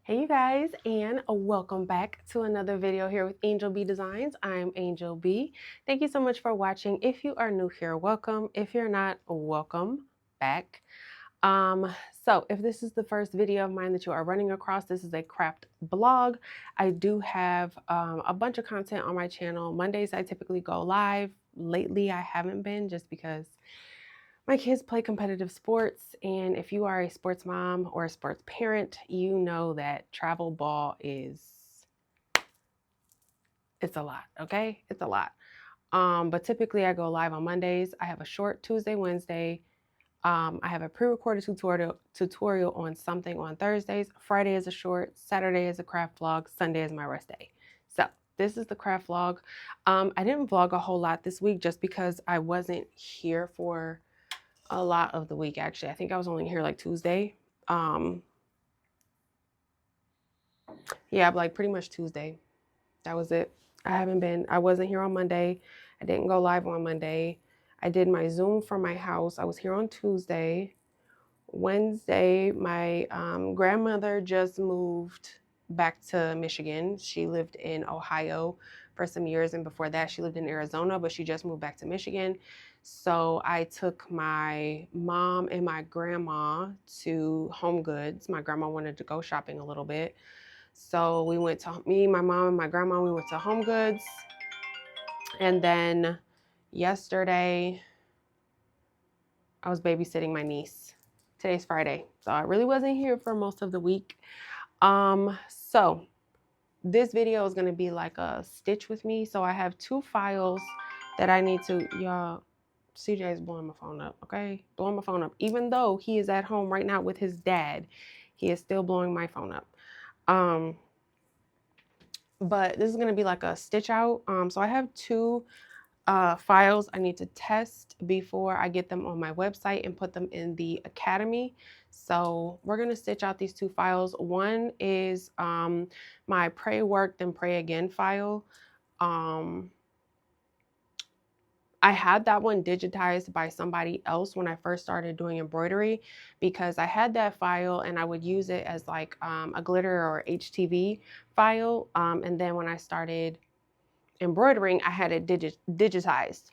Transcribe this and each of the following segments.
Hey you guys, and welcome back to another video here with Angel B Designs. I'm Angel B. Thank you so much for watching. If you are new here, welcome. If you're not, welcome back. So if this is the first video of mine that you are running across, this is a craft blog. I do have a bunch of content on my channel. Mondays I typically go live. Lately I haven't been just because my kids play competitive sports, and if you are a sports mom or a sports parent, you know that travel ball it's a lot, okay? It's a lot. But typically I go live on Mondays. I have a short Tuesday, Wednesday. I have a pre-recorded tutorial on something on Thursdays. Friday is a short, Saturday is a craft vlog, Sunday is my rest day. So this is the craft vlog. I didn't vlog a whole lot this week just because I wasn't here for a lot of the week. Actually, I think I was only here like Tuesday. Yeah, like pretty much Tuesday. That was it. I wasn't here on Monday. I didn't go live on Monday. I did my Zoom from my house. I was here on Tuesday. Wednesday, my grandmother just moved back to Michigan. She lived in Ohio for some years, and before that she lived in Arizona, but she just moved back to Michigan. So I took my mom and my grandma to Home Goods. My grandma wanted to go shopping a little bit. So we went to, me, my mom, and my grandma, we went to Home Goods. And then yesterday, I was babysitting my niece. Today's Friday, so I really wasn't here for most of the week. So this video is gonna be like a stitch with me. So I have two files that I need to, y'all, CJ is blowing my phone up, okay? Blowing my phone up. Even though he is at home right now with his dad, he is still blowing my phone up. But this is gonna be like a stitch out. So I have two files I need to test before I get them on my website and put them in the academy. So we're going to stitch out these two files. One is my Pray Work Then Pray Again file. I had that one digitized by somebody else when I first started doing embroidery, because I had that file and I would use it as like a glitter or HTV file. And then when I started embroidering, I had it digitized.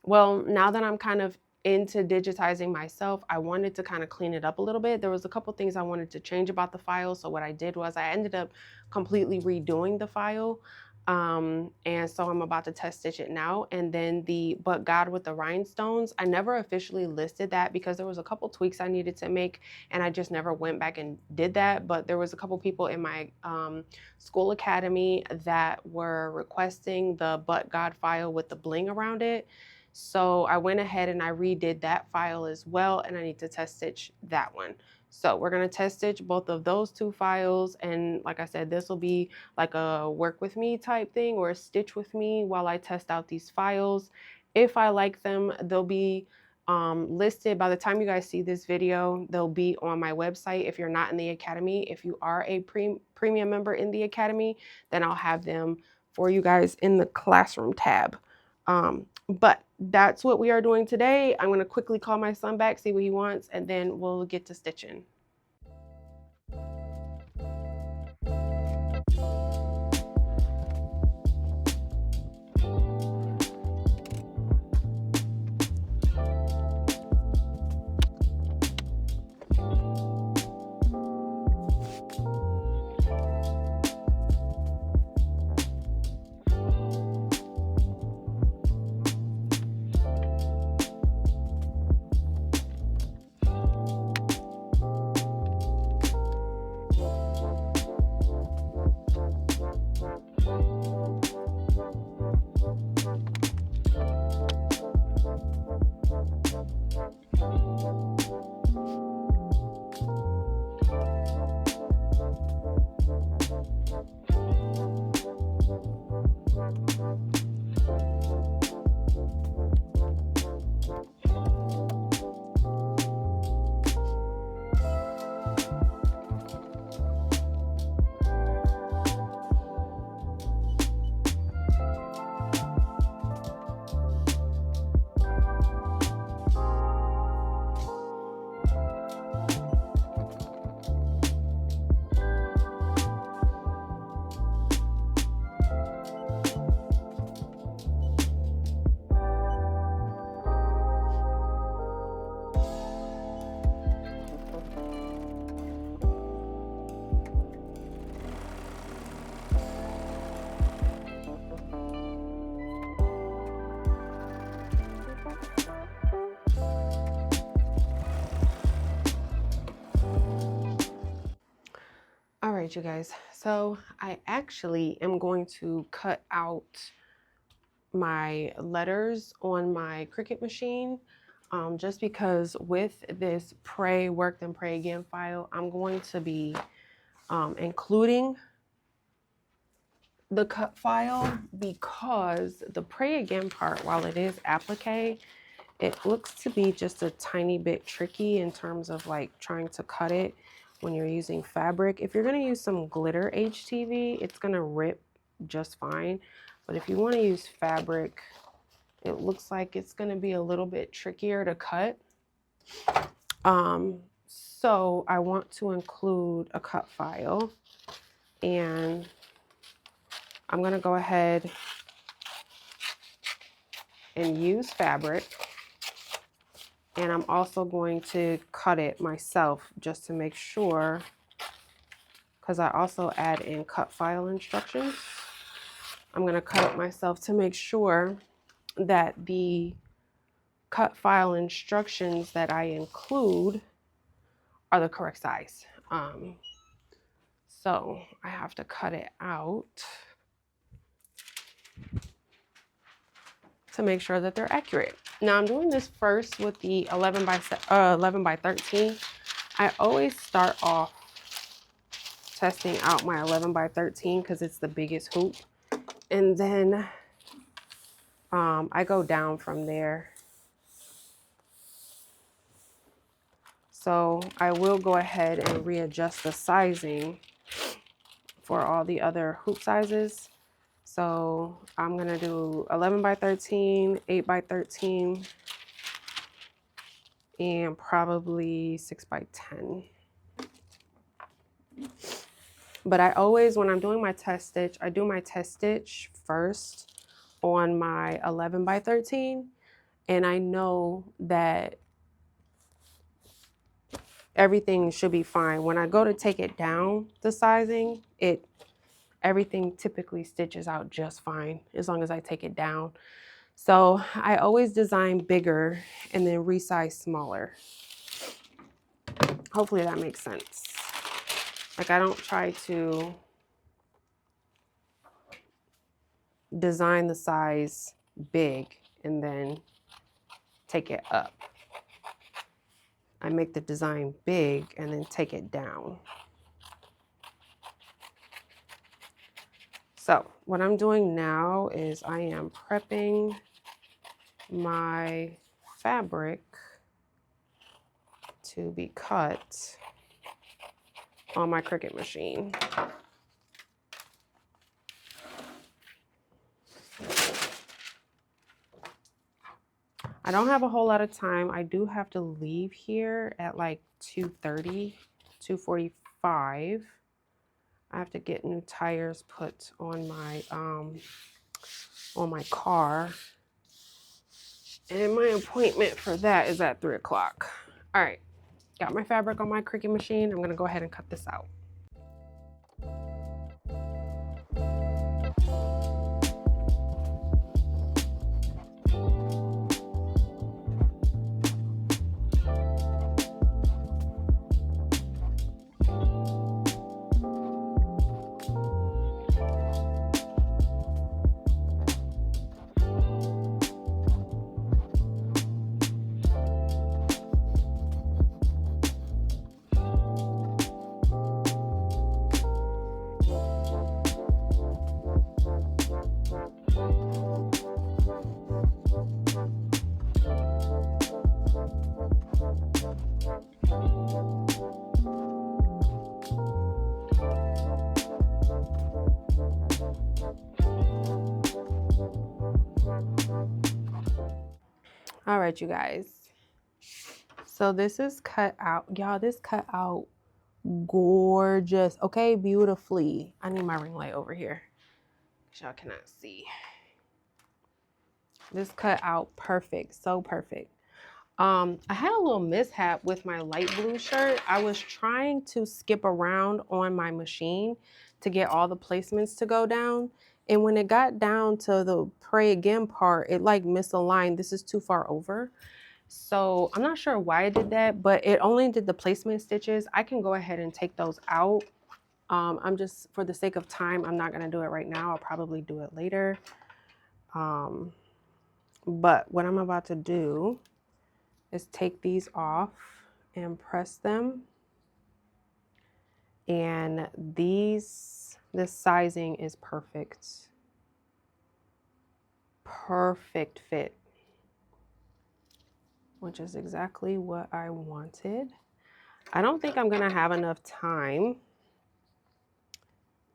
Well, now that I'm kind of into digitizing myself, I wanted to kind of clean it up a little bit. There was a couple things I wanted to change about the file. So what I did was I ended up completely redoing the file. And so I'm about to test stitch it now. And then the But God with the Rhinestones, I never officially listed that because there was a couple tweaks I needed to make, and I just never went back and did that. But there was a couple people in my school academy that were requesting the But God file with the bling around it. So I went ahead and I redid that file as well, and I need to test stitch that one. So we're going to test stitch both of those two files. And like I said, this will be like a work with me type thing, or a stitch with me while I test out these files. If I like them, they'll be listed by the time you guys see this video. They'll be on my website if you're not in the academy. If you are a premium member in the academy, then I'll have them for you guys in the classroom tab. But that's what we are doing today. I'm going to quickly call my son back, see what he wants, and then we'll get to stitching. right, you guys. So I actually am going to cut out my letters on my Cricut machine. Just because with this Pray Work Then Pray Again file, I'm going to be including the cut file, because the Pray Again part, while it is applique, it looks to be just a tiny bit tricky in terms of like trying to cut it when you're using fabric. If you're going to use some glitter HTV, it's going to rip just fine. But if you want to use fabric, it looks like it's going to be a little bit trickier to cut. So I want to include a cut file, and I'm going to go ahead and use fabric. And I'm also going to cut it myself just to make sure, because I also add in cut file instructions. I'm going to cut it myself to make sure that the cut file instructions that I include are the correct size. So I have to cut it out to make sure that they're accurate. Now I'm doing this first with the 11 by 13. I always start off testing out my 11 by 13 because it's the biggest hoop, and then I go down from there. So I will go ahead and readjust the sizing for all the other hoop sizes. So I'm gonna do 11 by 13, 8 by 13, and probably 6 by 10. But I always, when I'm doing my test stitch, I do my test stitch first on my 11 by 13, and I know that everything should be fine. When I go to take it down, the sizing, everything typically stitches out just fine as long as I take it down. So I always design bigger and then resize smaller. Hopefully that makes sense. Like, I don't try to design the size big and then take it up. I make the design big and then take it down. So what I'm doing now is I am prepping my fabric to be cut on my Cricut machine. I don't have a whole lot of time. I do have to leave here at like 2:30, 2:45. I have to get new tires put on my car. And my appointment for that is at 3 o'clock. All right, got my fabric on my Cricut machine. I'm gonna go ahead and cut this out. All right, you guys. So this is cut out. Y'all, this cut out gorgeous. Okay, beautifully. I need my ring light over here. Y'all cannot see. This cut out perfect. So perfect. I had a little mishap with my light blue shirt. I was trying to skip around on my machine to get all the placements to go down. And when it got down to the Pray Again part, it like misaligned. This is too far over. So I'm not sure why I did that, but it only did the placement stitches. I can go ahead and take those out I'm just, for the sake of time, I'm not going to do it right now. I'll probably do it later. But what I'm about to do is take these off and press them. And this sizing is perfect. Perfect fit, which is exactly what I wanted. I don't think I'm gonna have enough time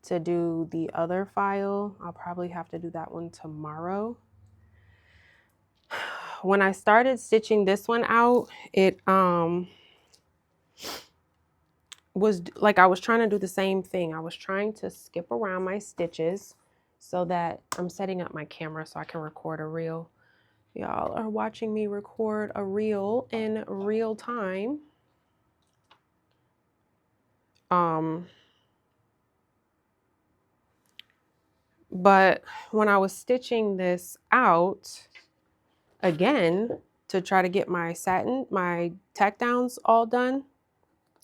to do the other file. I'll probably have to do that one tomorrow. When I started stitching this one out, it was like I was trying to do the same thing. I was trying to skip around my stitches so that I'm setting up my camera so I can record a reel. Y'all are watching me record a reel in real time. But when I was stitching this out again to try to get my satin, my tack downs all done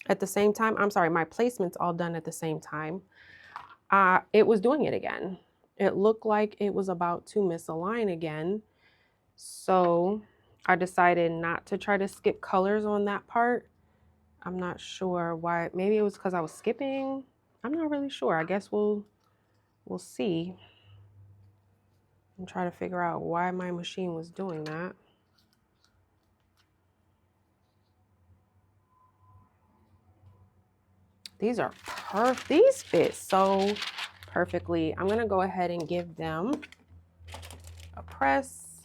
at the same time, I'm sorry, my placements all done at the same time, it was doing it again. It looked like it was about to misalign again. So I decided not to try to skip colors on that part. I'm not sure why. Maybe it was because I was skipping. I'm not really sure. I guess we'll see and try to figure out why my machine was doing that. These are perfect. These fit so perfectly. I'm gonna go ahead and give them a press.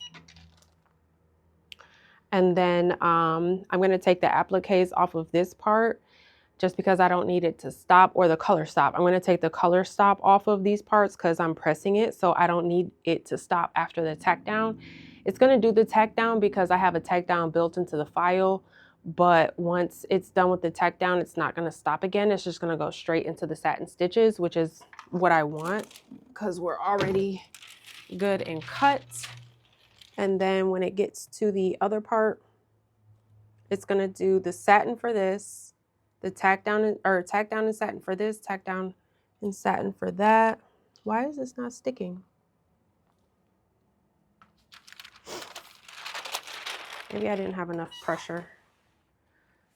And then I'm gonna take the appliques off of this part just because I don't need it to stop, or the color stop. I'm gonna take the color stop off of these parts because I'm pressing it, so I don't need it to stop after the tack down. It's gonna do the tack down because I have a tack down built into the file, but once it's done with the tack down, it's not gonna stop again. It's just gonna go straight into the satin stitches, which is what I want because we're already good and cut. And then when it gets to the other part, it's gonna do the satin for this, the tack down and satin for this, tack down and satin for that. Why is this not sticking? Maybe I didn't have enough pressure.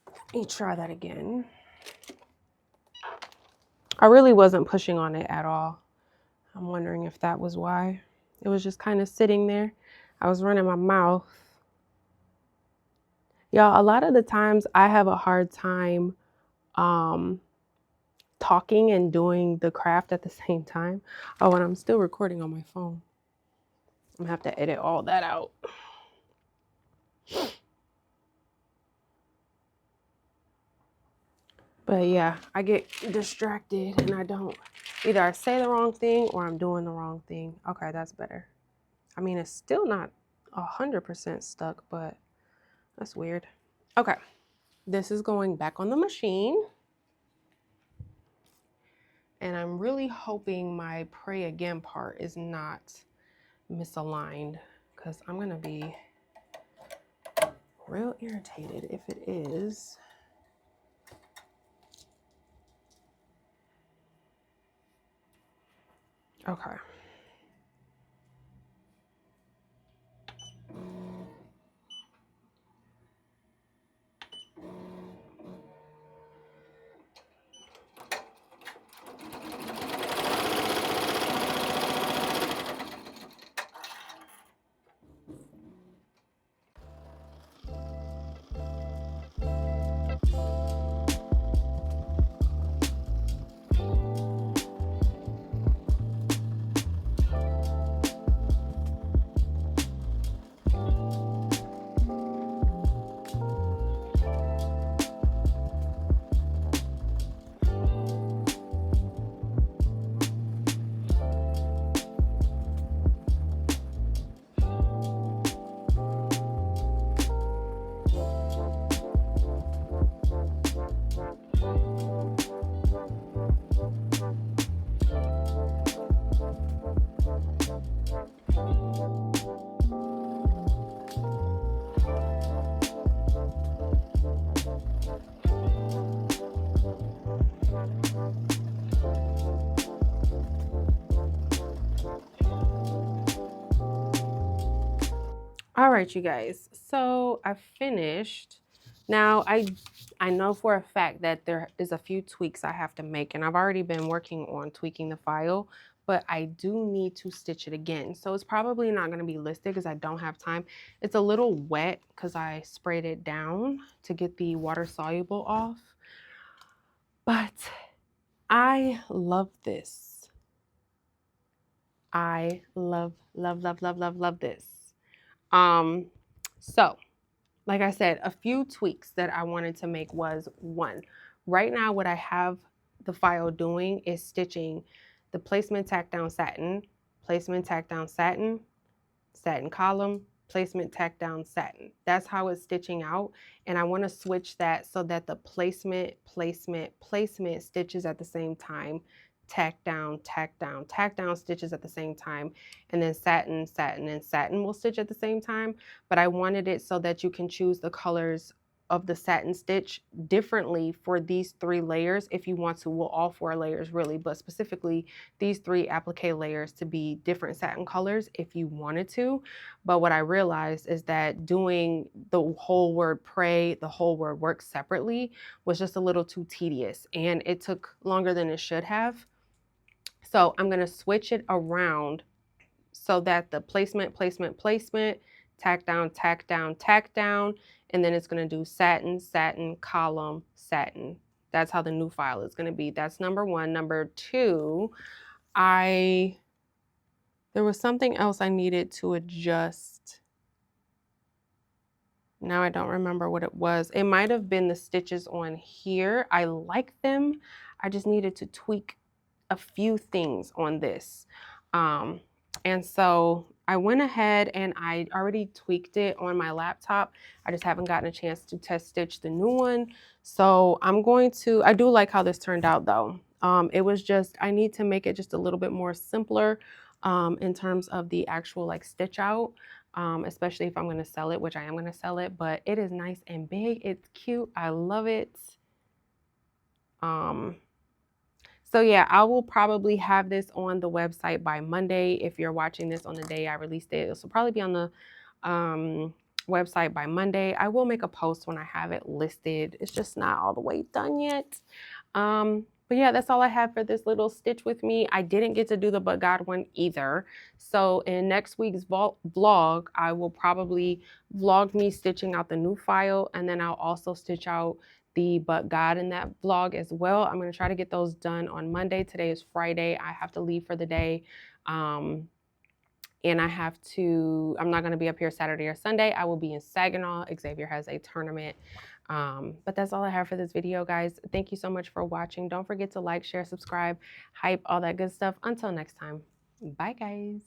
Let me try that again. I really wasn't pushing on it at all. I'm wondering if that was why. It was just kind of sitting there. I was running my mouth. Y'all, a lot of the times I have a hard time talking and doing the craft at the same time. Oh, and I'm still recording on my phone. I'm gonna have to edit all that out. But yeah, I get distracted and I don't, either I say the wrong thing or I'm doing the wrong thing. Okay, that's better. I mean, it's still not 100% stuck, but that's weird. Okay, this is going back on the machine. And I'm really hoping my pray again part is not misaligned because I'm gonna be real irritated if it is. Okay. All right, you guys. So I finished. Now I know for a fact that there is a few tweaks I have to make, and I've already been working on tweaking the file, but I do need to stitch it again. So it's probably not going to be listed because I don't have time. It's a little wet because I sprayed it down to get the water soluble off. But I love this. I love this. So like I said, a few tweaks that I wanted to make was one, right now what I have the file doing is stitching the placement tack down satin, placement tack down satin, satin column, placement tack down satin. That's how it's stitching out. And I want to switch that so that the placement stitches at the same time, tack down, stitches at the same time, and then satin, and satin will stitch at the same time. But I wanted it so that you can choose the colors of the satin stitch differently for these 3 layers if you want to. Well, all 4 layers really, but specifically these 3 applique layers to be different satin colors if you wanted to. But what I realized is that doing the whole word pray, the whole word work separately was just a little too tedious, and it took longer than it should have. So I'm going to switch it around so that the placement, tack down, and then it's going to do satin, column, satin. That's how the new file is going to be. That's number 1. Number 2, there was something else I needed to adjust. Now I don't remember what it was. It might have been the stitches on here. I like them. I just needed to tweak a few things on this. And so I went ahead and I already tweaked it on my laptop. I just haven't gotten a chance to test stitch the new one. So I do like how this turned out though. It was just, I need to make it just a little bit more simpler in terms of the actual like stitch out, especially if I'm going to sell it, which I am going to sell it, but it is nice and big. It's cute. I love it. So yeah, I will probably have this on the website by Monday. If you're watching this on the day I released it, this will probably be on the website by Monday. I will make a post when I have it listed. It's just not all the way done yet. But yeah, that's all I have for this little stitch with me. I didn't get to do the But God one either. So in next week's vlog, I will probably vlog me stitching out the new file, and then I'll also stitch out the But God in that vlog as well. I'm going to try to get those done on Monday. Today is Friday. I have to leave for the day. And I'm not going to be up here Saturday or Sunday. I will be in Saginaw. Xavier has a tournament. But that's all I have for this video, guys. Thank you so much for watching. Don't forget to like, share, subscribe, hype, all that good stuff. Until next time. Bye, guys.